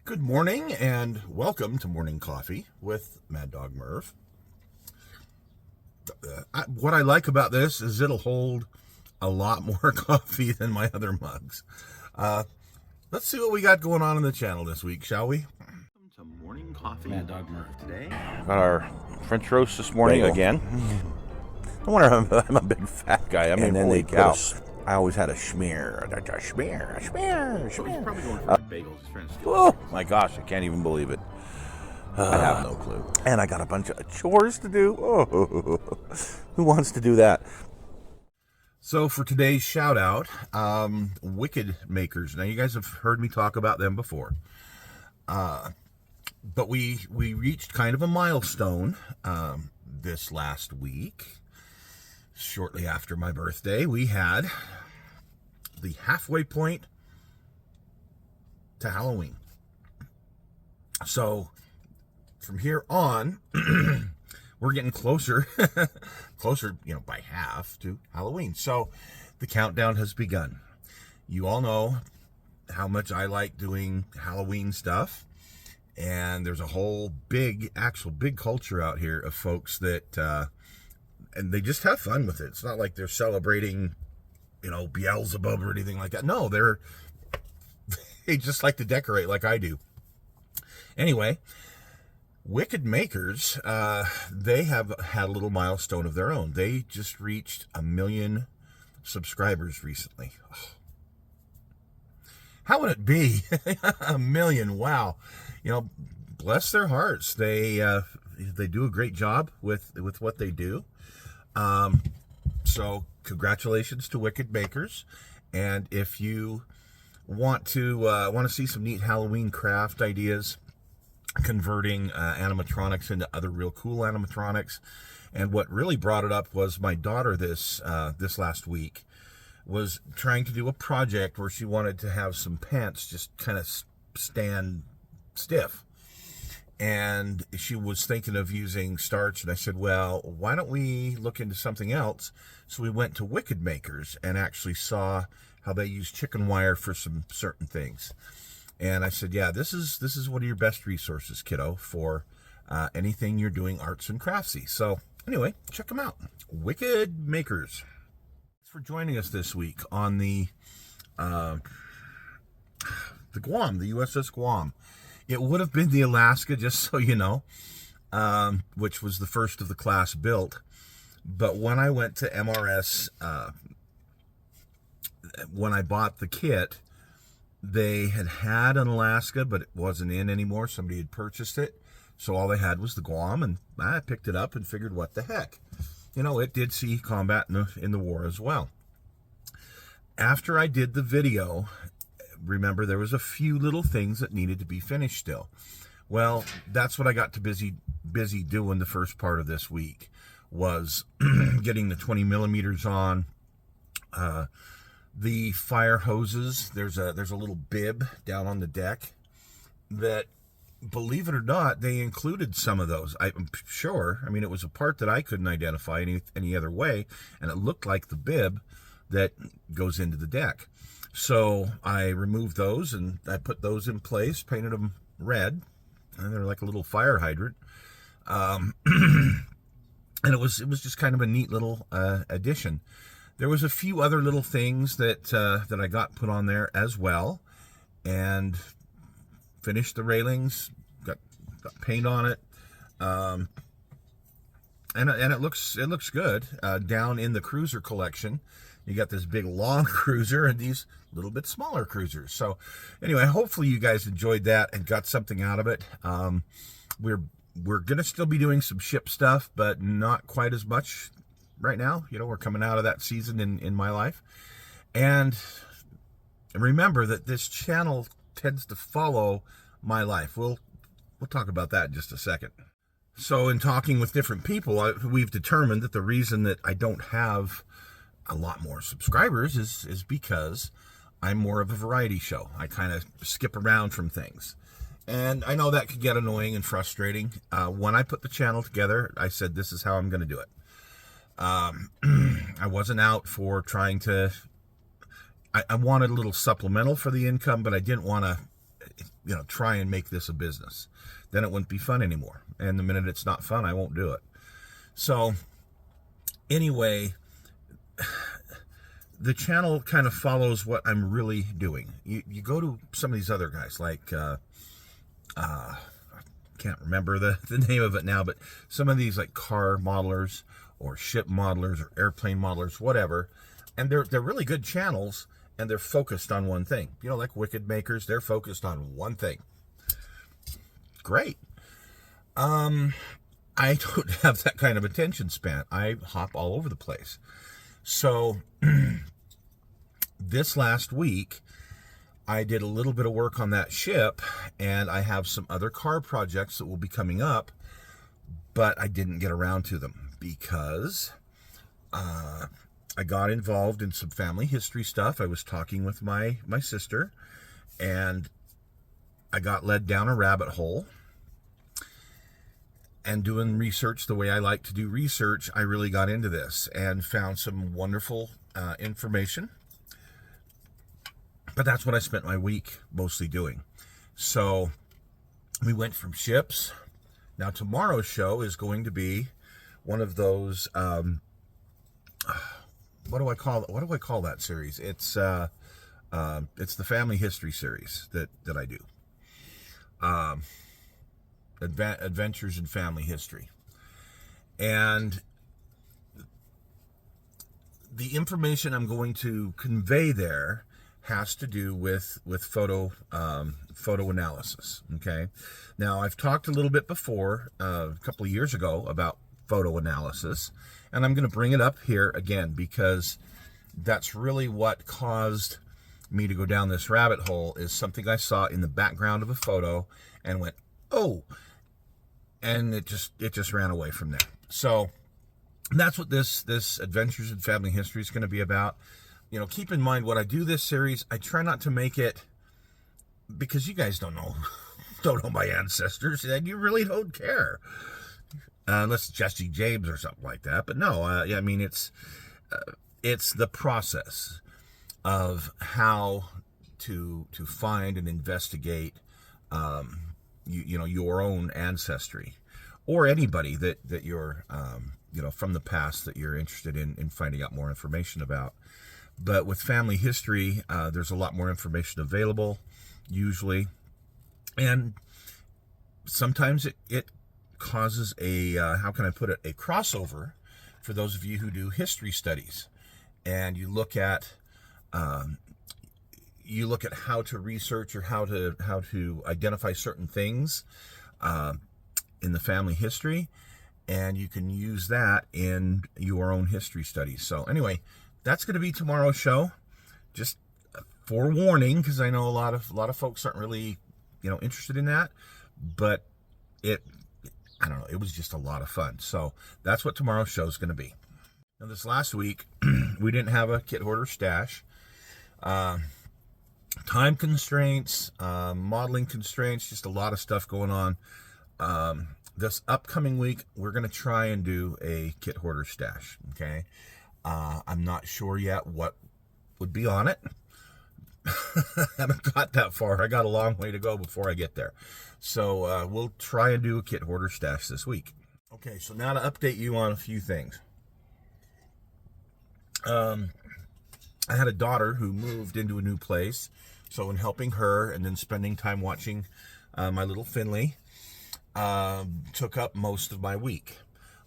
Good morning and welcome to Morning Coffee with Maddog Merv. What I like about this is it'll hold a lot more coffee than my other mugs. Let's see what we got going on in the channel this week, shall we? Welcome to Morning Coffee. Maddog Merv today. Got our French roast this morning again. No wonder I'm a big fat guy. I mean, holy cow. I always had a schmear. A schmear. He's probably going for bagels. He's trying to steal. Oh my gosh, I can't even believe it. I have no clue. And I got a bunch of chores to do. Oh, who wants to do that? So for today's shout out, Wicked Makers. Now you guys have heard me talk about them before. But we reached kind of a milestone this last week. Shortly after my birthday, we had the halfway point to Halloween. So from here on, we're getting closer, by half to Halloween. So the countdown has begun. You all know how much I like doing Halloween stuff. And there's a whole big culture out here of folks that, and they just have fun with it. It's not like they're celebrating, Beelzebub or anything like that. No, they just like to decorate like I do. Anyway, Wicked Makers, they have had a little milestone of their own. They just reached 1 million subscribers recently. Oh. How would it be? 1 million, wow. Bless their hearts. They do a great job with what they do. So congratulations to Wicked Makers. And if you want to see some neat Halloween craft ideas, converting animatronics into other real cool animatronics, and what really brought it up was my daughter this last week was trying to do a project where she wanted to have some pants just kind of stand stiff. And she was thinking of using starch, and I said, well, why don't we look into something else? So we went to Wicked Makers and actually saw how they use chicken wire for some certain things. And I said, yeah, this is one of your best resources, kiddo, for anything you're doing arts and craftsy. So anyway, check them out. Wicked Makers. Thanks for joining us this week on the Guam, the USS Guam. It would have been the Alaska, just so you know, which was the first of the class built. But when I went to MRS, when I bought the kit, they had an Alaska, but it wasn't in anymore. Somebody had purchased it. So all they had was the Guam, and I picked it up and figured, what the heck? It did see combat in the war as well. After I did the video, remember, there was a few little things that needed to be finished still. Well, that's what I got to busy doing the first part of this week, was getting the 20 millimeters on, the fire hoses. There's a little bib down on the deck that, believe it or not, they included some of those. I'm sure. I mean, it was a part that I couldn't identify any other way, and it looked like the bib that goes into the deck. So I removed those and I put those in place, painted them red, and they're like a little fire hydrant. And it was just kind of a neat little addition. There was a few other little things that I got put on there as well, and finished the railings, got paint on it, and it looks good. Down in the cruiser collection, you got this big long cruiser and these little bit smaller cruisers. So anyway, hopefully you guys enjoyed that and got something out of it. We're going to still be doing some ship stuff, but not quite as much right now. We're coming out of that season in my life. And remember that this channel tends to follow my life. We'll talk about that in just a second. So in talking with different people, we've determined that the reason that I don't have a lot more subscribers is because I'm more of a variety show. I kind of skip around from things. And I know that could get annoying and frustrating. When I put the channel together, I said, this is how I'm going to do it. I wasn't out for trying to, I wanted a little supplemental for the income, but I didn't want to try and make this a business. Then it wouldn't be fun anymore. And the minute it's not fun, I won't do it. So anyway, the channel kind of follows what I'm really doing. You go to some of these other guys, like, I can't remember the name of it now, but some of these like car modelers or ship modelers or airplane modelers, whatever. And they're really good channels, and they're focused on one thing. Like Wicked Makers, they're focused on one thing. Great. I don't have that kind of attention span. I hop all over the place. So this last week, I did a little bit of work on that ship, and I have some other car projects that will be coming up, but I didn't get around to them because I got involved in some family history stuff. I was talking with my sister, and I got led down a rabbit hole. And doing research the way I like to do research, I really got into this and found some wonderful information. But that's what I spent my week mostly doing. So we went from ships. Now tomorrow's show is going to be one of those, what do I call that series? It's the family history series that I do. Adventures in Family History. And the information I'm going to convey there has to do with photo analysis. Okay. Now, I've talked a little bit before, a couple of years ago, about photo analysis, and I'm going to bring it up here again because that's really what caused me to go down this rabbit hole. Is something I saw in the background of a photo and went, oh, and it just ran away from there. So that's what this Adventures in Family History is going to be about. Keep in mind when I do this series, I try not to make it, because you guys don't know my ancestors, and you really don't care, unless it's Jesse James or something like that. But no, I mean it's the process of how to find and investigate your own ancestry, or anybody that you're from the past that you're interested in finding out more information about. But with family history, there's a lot more information available usually, and sometimes it causes a how can I put it, a crossover for those of you who do history studies, and you look at how to research or how to identify certain things in the family history, and you can use that in your own history studies. So anyway, that's going to be tomorrow's show. Just forewarning, because I know a lot of folks aren't really interested in that, but I don't know, it was just a lot of fun. So that's what tomorrow's show is going to be. Now, this last week we didn't have a kit hoarder stash. Time constraints, modeling constraints, just a lot of stuff going on. This upcoming week, we're going to try and do a kit hoarder stash, okay? I'm not sure yet what would be on it. I haven't got that far. I got a long way to go before I get there. So we'll try and do a kit hoarder stash this week. Okay, so now to update you on a few things. I had a daughter who moved into a new place. So in helping her and then spending time watching my little Finley took up most of my week.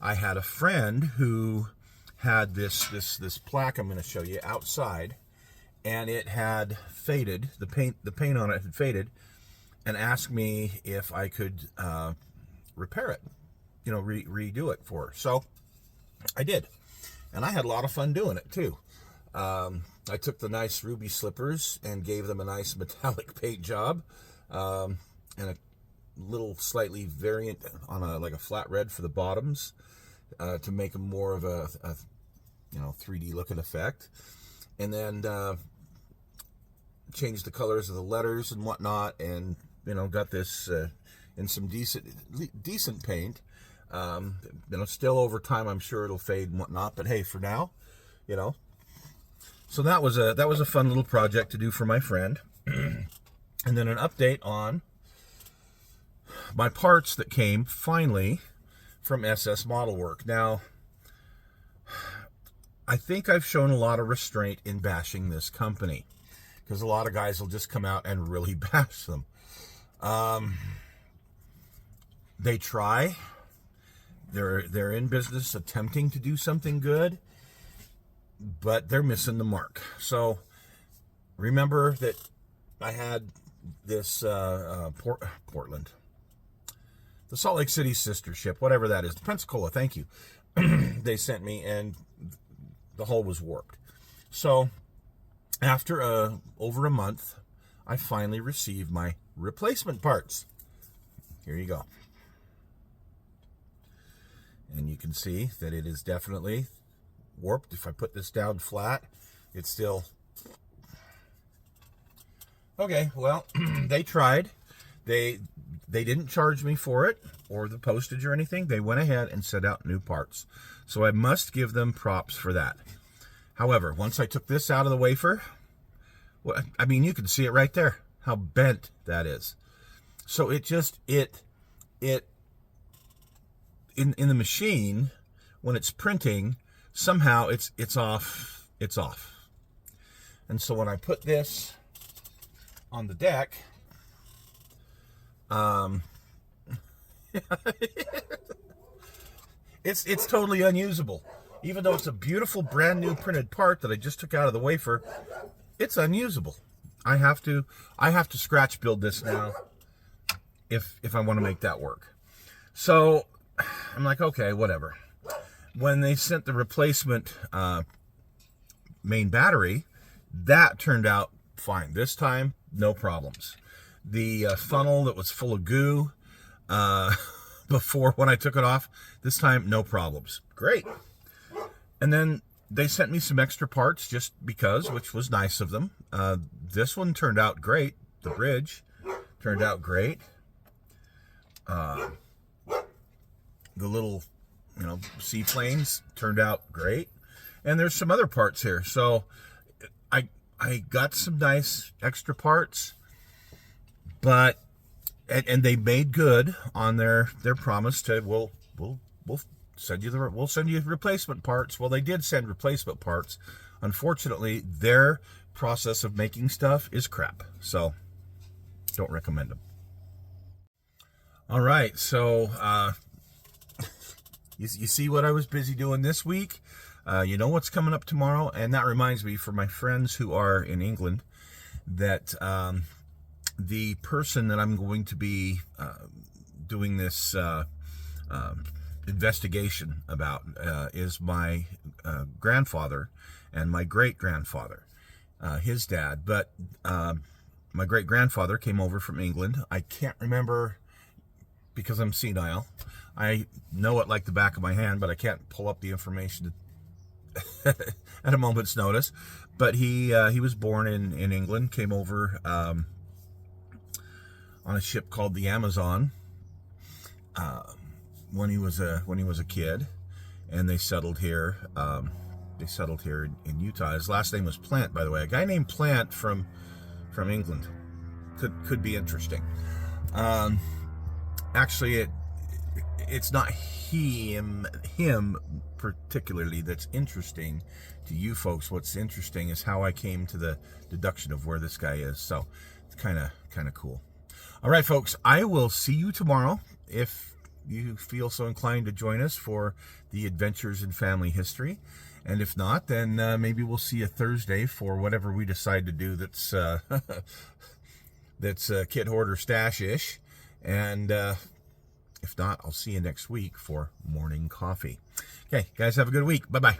I had a friend who had this plaque I'm going to show you outside, and it had faded. The paint on it had faded, and asked me if I could repair it, redo it for her. So I did, and I had a lot of fun doing it too. I took the nice ruby slippers and gave them a nice metallic paint job, and a little slightly variant on a flat red for the bottoms, to make them more of a 3D looking effect, and then changed the colors of the letters and whatnot, and got this in some decent paint. Still over time I'm sure it'll fade and whatnot, but hey, for now, So that was a fun little project to do for my friend. And then an update on my parts that came finally from SS Model Work. Now, I think I've shown a lot of restraint in bashing this company, because a lot of guys will just come out and really bash them. They try. They're in business attempting to do something good, but they're missing the mark. So remember that I had this Portland, the Salt Lake City sister ship, whatever that is, Pensacola, thank you. They sent me, and the hull was warped. So after over a month, I finally received my replacement parts. Here you go. And you can see that it is definitely warped. If I put this down flat, it's still... Okay, well, they tried. They didn't charge me for it or the postage or anything. They went ahead and sent out new parts. So I must give them props for that. However, once I took this out of the wafer, well, I mean, you can see it right there, how bent that is. So it just, in the machine, when it's printing, somehow it's off. It's off. And so when I put this on the deck, it's totally unusable. Even though it's a beautiful brand new printed part that I just took out of the wafer, it's unusable. I have to scratch build this now if I want to make that work. So I'm like, okay, whatever. When they sent the replacement main battery, that turned out fine. This time, no problems. The funnel that was full of goo before, when I took it off, this time, no problems. Great. And then they sent me some extra parts just because, which was nice of them. This one turned out great. The bridge turned out great. The little, seaplanes turned out great. And there's some other parts here. So I got some nice extra parts, but and they made good on their promise to we'll send you replacement parts. Well, they did send replacement parts. Unfortunately, their process of making stuff is crap. So don't recommend them. All right, so you see what I was busy doing this week. You know what's coming up tomorrow, and that reminds me, for my friends who are in England, that the person that I'm going to be doing this investigation about is my grandfather and my great-grandfather, his dad. But my great-grandfather came over from England. I can't remember, because I'm senile. I know it like the back of my hand, but I can't pull up the information at a moment's notice. But he was born in England, came over on a ship called the Amazon when he was a kid, and they settled here. In Utah. His last name was Plant, by the way. A guy named Plant from England could be interesting. Actually, it's not him particularly that's interesting to you folks. What's interesting is how I came to the deduction of where this guy is. So it's kind of cool. All right, folks, I will see you tomorrow if you feel so inclined to join us for the Adventures in Family History. And if not, then maybe we'll see you Thursday for whatever we decide to do that's kit hoarder stash-ish. And if not, I'll see you next week for morning coffee. Okay, guys, have a good week. Bye-bye.